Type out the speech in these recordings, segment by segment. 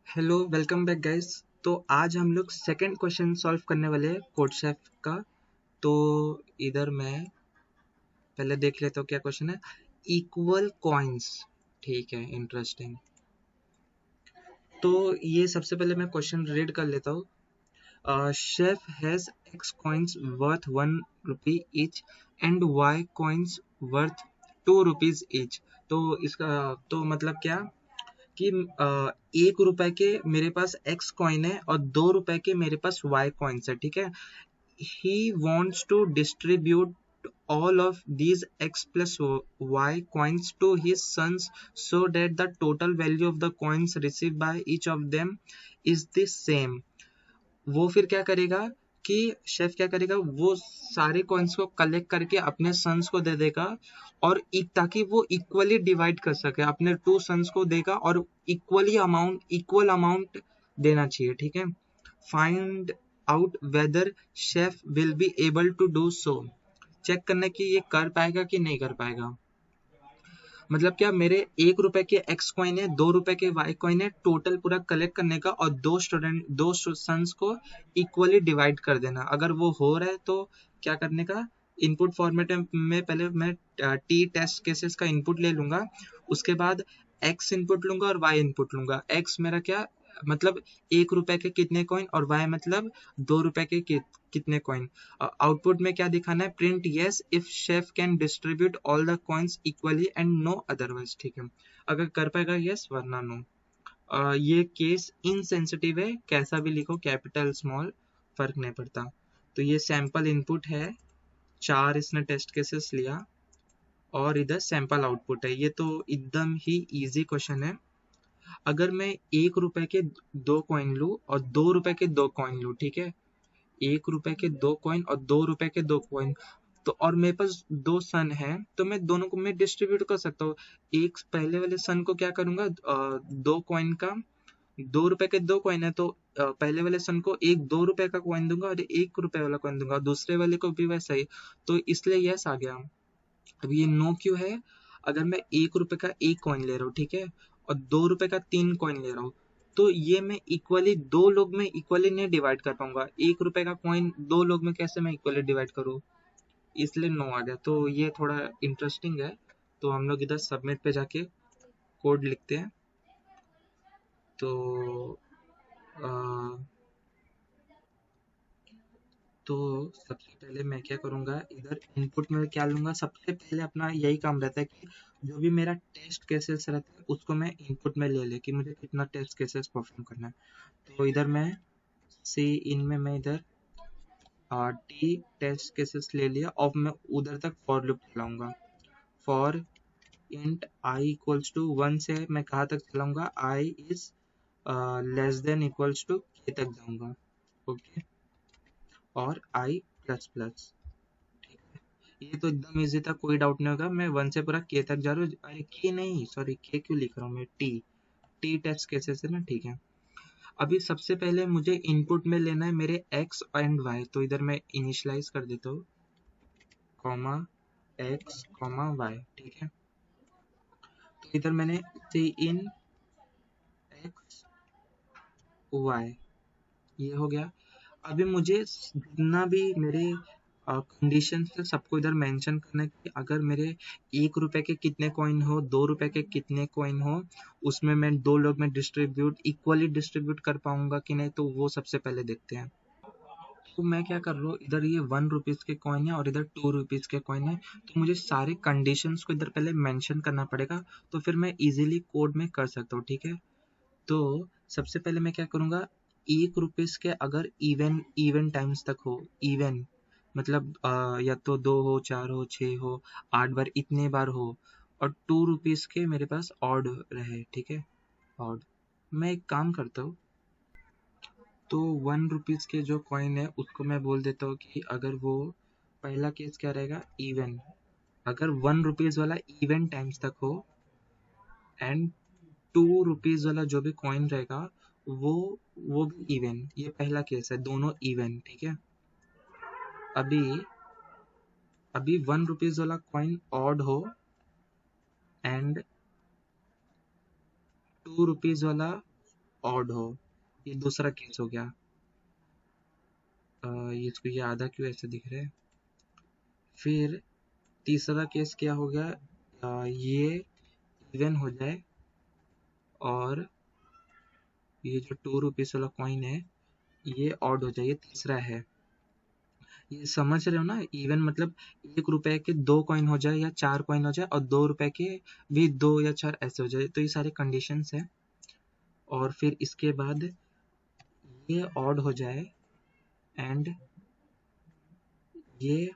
Hello welcome back guys. तो आज हम लोग सेकंड क्वेश्चन सॉल्व करने वाले हैं कोड शेफ का। तो इधर मैं पहले देख लेता हूँ क्या क्वेश्चन है। इक्वल कॉइन्स, ठीक है, इंटरेस्टिंग। तो ये सबसे पहले मैं क्वेश्चन रीड कर लेता हूँ। Chef has X coins worth 1 rupee each and Y coins worth 2 rupees each. तो इसका तो मतलब क्या कि 1 रुपए के मेरे पास एक्स कॉइन है और 2 रुपए के मेरे पास वाई कॉइन्स है, ठीक है। He wants to distribute all of these x plus y coins to his sons so that the total value of the coins received by each of them is the same। वो फिर क्या करेगा कि chef क्या करेगा, वो सारे coins को कलेक्ट करके अपने सन्स को दे देगा और ताकि वो इक्वली डिवाइड कर सके, अपने 2 सन्स को देगा और इक्वल अमाउंट देना चाहिए, ठीक है। Find out whether chef will be able to do so. Check करना कि ये कर पाएगा कि नहीं कर पाएगा। मतलब क्या, मेरे 1 रुपए के एक्स कॉइन है, 2 रुपए के वाई कॉइन है, टोटल पूरा कलेक्ट करने का और दो सन्स को इक्वली डिवाइड कर देना। अगर वो हो रहा है तो क्या करने का, इनपुट फॉर्मेट में पहले मैं टी टेस्ट केसेस का इनपुट ले लूंगा, उसके बाद एक्स इनपुट लूंगा और वाई इनपुट लूंगा। एक्स मेरा क्या मतलब 1 रुपए के कितने कॉइन और वाई मतलब 2 रुपए के कितने कॉइन। आउटपुट में क्या दिखाना है, print yes if chef can distribute all the coins equally and no otherwise, ठीक है। अगर कर पाएगा यस, वरना नो। ये केस इनसेंसिटिव है, कैसा भी लिखो, कैपिटल स्मॉल फर्क नहीं पड़ता। तो ये सैंपल इनपुट है, 4 इसने टेस्ट केसेस लिया और इधर सैंपल आउटपुट है। ये तो एकदम ही इजी क्वेश्चन है। अगर मैं 1 रुपए के 2 कॉइन लूं और 2 रुपए के 2 कॉइन लूं, ठीक है, 1 रुपए के 2 कॉइन और 2 रुपए के 2 कॉइन, तो और मेरे पास 2 सन है तो मैं दोनों को मैं डिस्ट्रीब्यूट कर सकता हूँ। एक पहले वाले सन को क्या करूंगा, 2 कॉइन का, 2 रुपए के 2 कॉइन है तो पहले वाले सन को एक 2 रुपए का कॉइन दूंगा और 1 रुपए वाला कॉइन दूंगा, दूसरे वाले को भी वैसा ही। तो इसलिए यस आ गया। अब ये नो क्यों है, अगर मैं 1 रुपए का 1 कॉइन ले रहा हूँ, ठीक है, और 2 रुपए का 3 कॉइन ले रहा हूँ, तो ये मैं इक्वली दो लोग में इक्वली नहीं डिवाइड कर पाऊंगा। 1 रुपए का कॉइन 2 लोग में कैसे मैं इक्वली डिवाइड करूँ, इसलिए नो आ गया। तो ये थोड़ा इंटरेस्टिंग है। तो हम लोग इधर सबमिट पे जाके कोड लिखते हैं। तो आ, तो सबसे पहले मैं क्या करूंगा, इधर इनपुट में क्या लूंगा, सबसे पहले अपना यही काम रहता है कि जो भी मेरा टेस्ट केसेस रहता है उसको मैं इनपुट में ले ले कि मुझे कितना टेस्ट केसेस परफॉर्म करना है। तो इधर मैं सी इन में मैं इधर टी टेस्ट केसेस ले लिया और मैं उधर तक फॉर लूप चलाऊंगा। For int I equals to 1 से मैं कहाँ तक चलाऊंगा, I is less than equals to K तक जाऊंगा, ओके, और आई प्लस प्लस। ये तो एकदम इजी था, कोई डाउट नहीं होगा। मैं 1 से पूरा के तक जा रहा हूँ, अरे के नहीं, सॉरी, के क्यों लिख रहा हूँ मैं, टी। टी टेस्ट केसेस है ना, ठीक है। अभी सबसे पहले मुझे इनपुट में लेना है मेरे एक्स एंड वाई, तो इधर मैं इनिशियलाइज कर देता हूँ, कॉमा एक्स कॉमा वाई, ठीक है। तो इधर मैंने सी इन एक्स वाई, ये हो गया। अभी मुझे जितना भी मेरे कंडीशन है सबको इधर मेंशन करना है कि अगर मेरे 1 रुपए के कितने कॉइन हो, 2 रुपए के कितने कॉइन हो, उसमें मैं 2 लोग में इक्वली डिस्ट्रीब्यूट कर पाऊंगा कि नहीं, तो वो सबसे पहले देखते हैं। तो मैं क्या कर रहा हूँ, इधर ये 1 रुपीज के कॉइन है और इधर 2 रुपीज के कॉइन है, तो मुझे सारे कंडीशंस को इधर पहले मेंशन करना पड़ेगा, तो फिर मैं इजीली कोड में कर सकता हूँ, ठीक है। तो सबसे पहले मैं क्या करूंगा, 1 रुपीज के अगर इवन इवन टाइम्स तक हो, इवन मतलब या तो 2 हो, 4 हो, 6 हो, 8 बार, इतने बार हो, और 2 रुपीज के मेरे पास ऑड रहे, ठीक है, ऑड। मैं एक काम करता हूँ, तो 1 रुपीज के जो कॉइन है उसको मैं बोल देता हूँ कि अगर वो, पहला केस क्या रहेगा, इवन, अगर 1 रुपीज वाला इवन टाइम्स तक हो एंड 2 रुपीज वाला जो भी कॉइन रहेगा वो वो भी इवन, ये पहला केस है, दोनों इवन, ठीक है। अभी अभी 1 रुपीज वाला कॉइन ऑड हो एंड 2 रुपीज वाला ऑड हो। ये दूसरा केस हो गया। इसको ये आधा क्यों ऐसे दिख रहा है। फिर तीसरा केस क्या हो गया, ये इवन हो जाए और ये जो 2 रुपीस वाला कॉइन है ये ऑड हो जाए, ये तीसरा है। ये समझ रहे हो ना, इवन मतलब 1 रुपए के 2 कॉइन हो जाए या 4 कॉइन हो जाए, और 2 रुपए के भी 2 या 4 ऐसे हो जाए, तो ये सारे कंडीशंस है। और फिर इसके बाद ये ऑड हो जाए एंड ये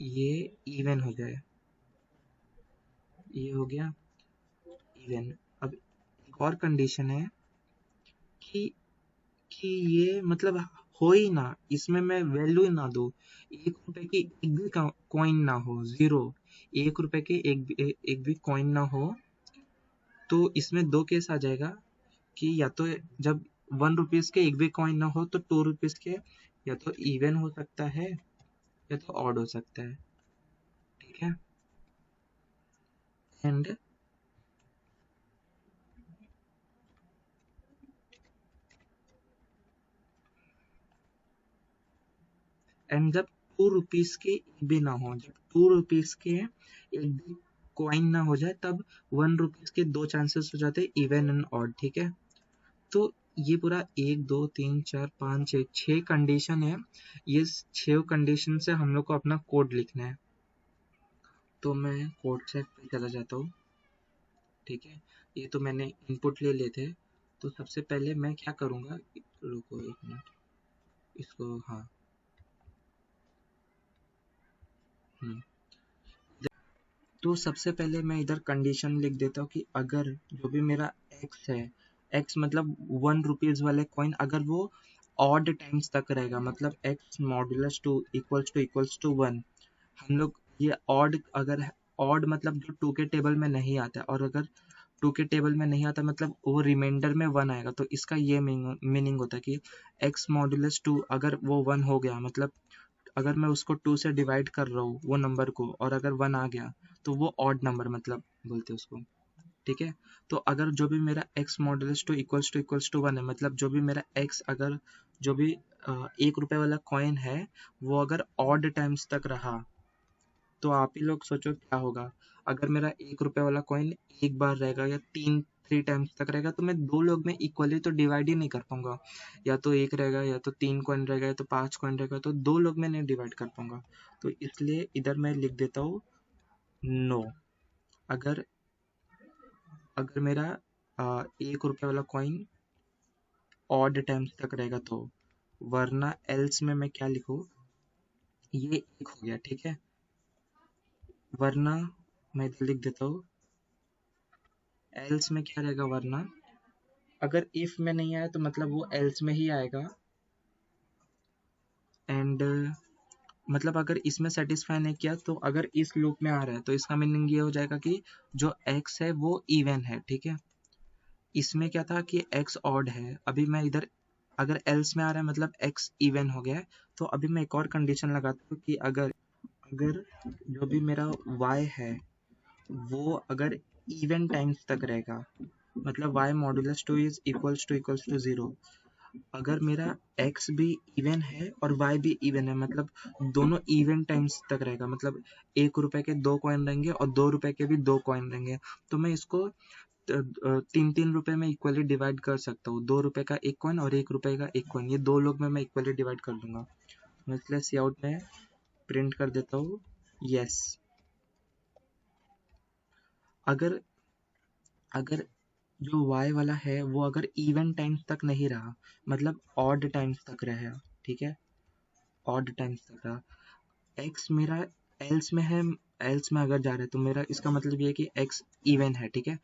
ये इवन हो जाए, ये हो गया इवन। अब एक और कंडीशन है कि ये मतलब हो ही ना, इसमें मैं वैल्यू ही ना दूं, 1 रुपए की एक भी कॉइन ना हो, जीरो, 1 रुपए के एक भी कॉइन ना हो, तो इसमें दो केस आ जाएगा कि या तो जब 1 रुपीज के एक भी कॉइन ना हो तो 2 रुपीज के या तो इवन हो सकता है या तो ऑड हो सकता है, ठीक है। एंड जब 2 रुपीज के एक भी ना हो, जब 2 रुपीज के एक भी कॉइन ना हो जाए, तब 1 रुपीज के दो चांसेस हो जाते हैं, इवन एंड ऑड, ठीक है। तो ये पूरा 1 2 3 4 5 6 कंडीशन है। ये 6 कंडीशन से हम लोग को अपना कोड लिखना है। तो मैं कोड सेट पे चला जाता हूँ, ठीक है। ये तो मैंने इनपुट ले लिए थे। तो सबसे पहले मैं क्या करूँगा, रुको 1 मिनट, इसको हाँ, हम्म। तो सबसे पहले मैं इधर कंडीशन लिख देता हूँ कि अगर जो भी मेरा एक्स है, एक्स मतलब 1 रुपीज वाले कॉइन, अगर वो ऑड टाइम्स तक रहेगा, मतलब X modulus two equals to 1, हम लोग ये ऑड, अगर ऑड मतलब जो 2 के टेबल में नहीं आता है, और अगर 2 के टेबल में नहीं आता मतलब वो रिमाइंडर में 1 आएगा, तो इसका ये मीनिंग होता है कि एक्स मॉडुलस 2 अगर वो 1 हो गया, मतलब अगर मैं उसको 2 से डिवाइड कर रहा हूँ वो नंबर को, और अगर 1 आ गया तो वो ऑड नंबर मतलब बोलते हैं उसको, ठीक है। तो अगर जो भी मेरा x modulus two equals to 1 है, मतलब जो भी मेरा x, अगर जो भी 1 रुपए वाला कॉइन है वो अगर ऑड टाइम्स तक रहा, तो आप ही लोग सोचो क्या होगा। अगर मेरा 1 रुपए वाला कॉइन एक बार रहेगा या 3 टाइम्स तक रहेगा, तो मैं दो लोग में इक्वली तो डिवाइड ही नहीं कर पाऊंगा। या तो एक रहेगा, या तो 3 कॉइन रहेगा, या तो 5 कॉइन रहेगा, तो दो लोग में नहीं डिवाइड कर पाऊंगा। तो इसलिए इधर मैं लिख देता हूँ नो। अगर अगर मेरा 1 रुपए वाला कॉइन ऑड टाइम्स तक रहेगा तो, वरना एल्स में मैं क्या लिखूँ, ये एक हो गया, ठीक है। वरना मैं इधर लिख देता हूँ एल्स में क्या रहेगा, वरना अगर इफ में नहीं आया तो मतलब वो एल्स में ही आएगा। एंड मतलब अगर इसमें सेटिस्फाई नहीं किया, तो अगर इस लूप में आ रहा है तो इसका मीनिंग ये हो जाएगा कि जो x है वो इवन है, ठीक है। इसमें क्या था कि x ऑड है, अभी मैं इधर अगर एल्स में आ रहा है मतलब x इवन हो गया है। तो अभी मैं एक और कंडीशन लगाता हूँ कि अगर अगर जो भी मेरा y है वो अगर इवन टाइम्स तक रहेगा, मतलब y modulus 2 is equals to 0, अगर मेरा x भी इवन है और y भी इवन है, मतलब दोनों इवन टाइम्स तक रहेगा, मतलब 1 रुपए के 2 कॉइन रहेंगे और 2 रुपए के भी 2 कॉइन रहेंगे, तो मैं इसको 3-3 रुपए में इक्वली डिवाइड कर सकता हूँ। 2 रुपए का एक कॉइन और 1 रुपए का एक कॉइन, ये दो लोग में मैं इक्वली डिवाइड कर दूंगा। मैं इसलिए सी आउट में प्रिंट कर देता हूँ यस। अगर अगर जो y वाला है वो अगर इवन टाइम्स तक नहीं रहा, मतलब ऑड टाइम्स तक रहा, ठीक है, ऑड टाइम्स तक रहा, x मेरा एल्स में है, एल्स में अगर जा रहा है तो मेरा इसका मतलब ये है कि x इवन है, ठीक है।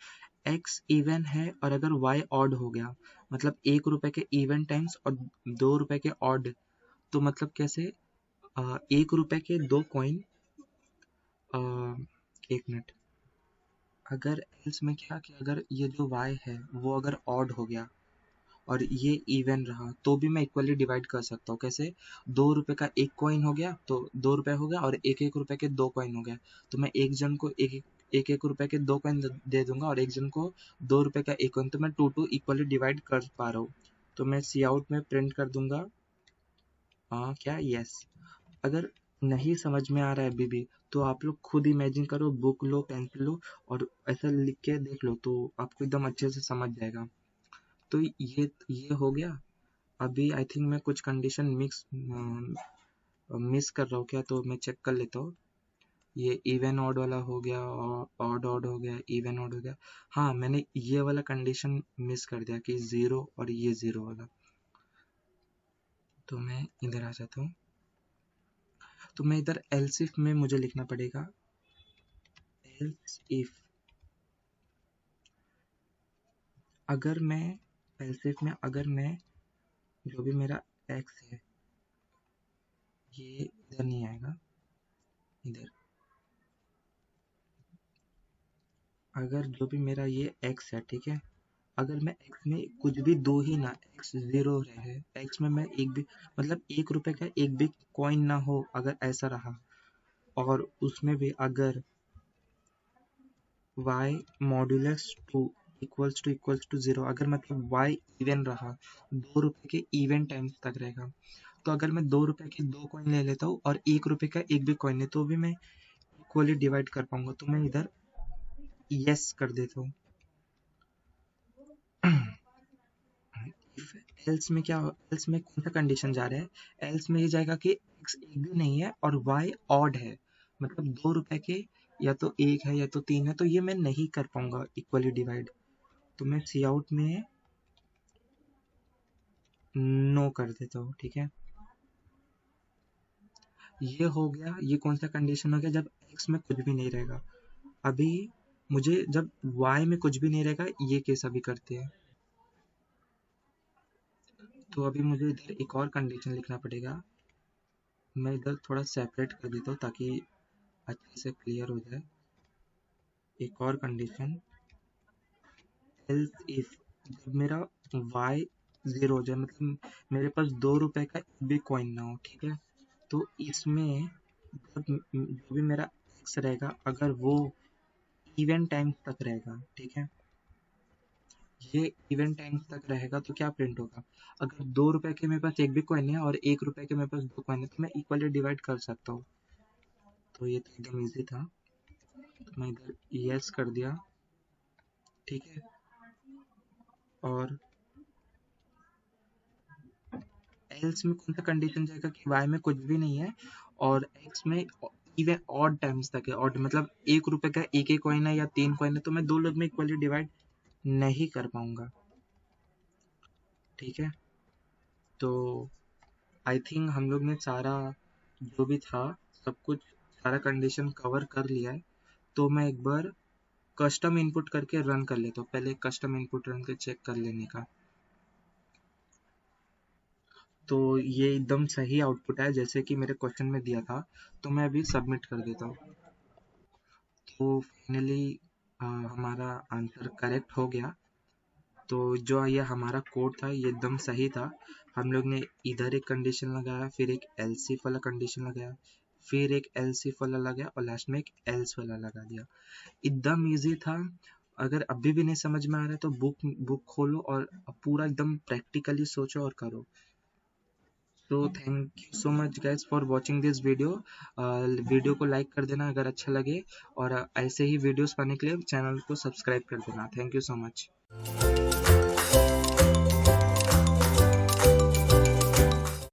x इवन है और अगर y ऑड हो गया, मतलब 1 रुपए के इवन टाइम्स और 2 रुपए के ऑड, तो मतलब कैसे, 1 रुपए के 2 कॉइन, 1 मिनट, अगर एल्स में क्या कि अगर ये जो y है वो अगर ऑड हो गया और ये इवन रहा, तो भी मैं इक्वली डिवाइड कर सकता हूँ। कैसे, 2 रुपए का 1 कॉइन हो गया तो 2 रुपए हो गया, और 1-1 रुपए के 2 कॉइन हो गया, तो मैं एक जन को एक एक एक रुपए के 2 कॉइन दे दूंगा और एक जन को 2 रुपए का एक कॉइन, तो मैं 2 इक्वली डिवाइड कर पा रहा हूँ। तो मैं सी आउट में प्रिंट कर दूंगा क्या यस। अगर नहीं समझ में आ रहा है अभी भी तो आप लोग खुद इमेजिन करो, बुक लो, पेंसिल लो और ऐसा लिख के देख लो, तो आपको एकदम अच्छे से समझ जाएगा। तो ये हो गया। अभी आई थिंक मैं कुछ कंडीशन मिस कर रहा हूँ क्या, तो मैं चेक कर लेता हूँ। ये इवन ऑड वाला हो गया, ऑड ऑड हो गया, इवन ऑड हो गया। हाँ, मैंने ये वाला कंडीशन मिस कर दिया कि 0 और ये 0 वाला। तो मैं इधर आ जाता हूँ। तो मैं इधर एल्स इफ में मुझे लिखना पड़ेगा एल्स इफ, अगर मैं एल्स इफ में अगर मैं जो भी मेरा एक्स है ये इधर नहीं आएगा, इधर अगर जो भी मेरा ये एक्स है, ठीक है, अगर मैं एक्स में कुछ भी दो ही ना, एक्स 0 रहे, एक्स में मैं एक भी मतलब 1 रुपए का एक भी कॉइन ना हो, अगर ऐसा रहा, और उसमें भी अगर y मॉड्यूलस 2 इक्वल्स टू 0, अगर मतलब y इवन रहा, 2 रुपए के इवन टाइम्स तक रहेगा, तो अगर मैं 2 रुपए के 2 कॉइन ले लेता हूँ और 1 रुपए का एक भी कॉइन है, तो भी मैं इक्वली डिवाइड कर पाऊंगा। तो मैं इधर यस कर देता हूँ। एल्स में क्या, एल्स में कौन सा कंडीशन जा रहा है, एल्स में ये जाएगा कि x एक भी नहीं है और y ऑड है, मतलब 2 रुपए के या तो 1 है या तो 3 है, तो ये मैं नहीं कर पाऊंगा इक्वली डिवाइड। तो मैं सी आउट में नो कर देता हूँ, ठीक है। ये हो गया, ये कौन सा कंडीशन हो गया, जब x में कुछ भी नहीं रहेगा। अभी मुझे जब y में कुछ भी नहीं रहेगा, ये केस अभी करते हैं। तो अभी मुझे इधर एक और कंडीशन लिखना पड़ेगा। मैं इधर थोड़ा सेपरेट कर देता हूँ ताकि अच्छे से क्लियर हो जाए। एक और कंडीशन, एल्स इफ जब मेरा y 0 हो जाए, मतलब मेरे पास 2 रुपए का एक भी कॉइन ना हो, ठीक है, तो इसमें जब जो भी मेरा x रहेगा, अगर वो इवन टाइम्स तक रहेगा, ठीक है, ये इवन टाइम्स तक रहेगा, तो क्या प्रिंट होगा, अगर 2 रुपए के मेरे पास एक भी कॉइन है और 1 रुपए के मेरे पास 2 कॉइन है, तो मैं इक्वली डिवाइड कर सकता हूँ। तो ये तो एकदम ईजी था, तो मैं इधर यस कर दिया, ठीक है। और एल्स में कौन सा कंडीशन जाएगा कि y में कुछ भी नहीं है और x में इवन ऑड टाइम्स तक है, ऑड मतलब 1 रुपए का एक एक कॉइन है या 3 कॉइन है, तो मैं 2 लोग में इक्वली डिवाइड नहीं कर पाऊंगा, ठीक है। तो आई थिंक हम लोग ने सारा जो भी था सब कुछ, सारा कंडीशन कवर कर लिया है। तो मैं एक बार कस्टम इनपुट करके रन कर लेता हूँ, पहले कस्टम इनपुट रन कर चेक कर लेने का। तो ये एकदम सही आउटपुट है जैसे कि मेरे क्वेश्चन में दिया था, तो मैं अभी सबमिट कर देता हूँ। तो फाइनली हमारा आंसर करेक्ट हो गया। तो जो ये हमारा कोड था ये एकदम सही था। हम लोग ने इधर एक कंडीशन लगाया, फिर एक एल्स इफ वाला कंडीशन लगाया, फिर एक एल्स इफ वाला लगाया और लास्ट में एक एल्स वाला लगा दिया। एकदम इजी था। अगर अभी भी नहीं समझ में आ रहा है तो बुक खोलो और पूरा एकदम प्रैक्टिकली सोचो और करो। तो thank you so much guys for watching this video. Video को लाइक कर देना अगर अच्छा लगे, और ऐसे ही वीडियोस पाने के लिए चैनल को सब्सक्राइब कर देना। Thank you so much.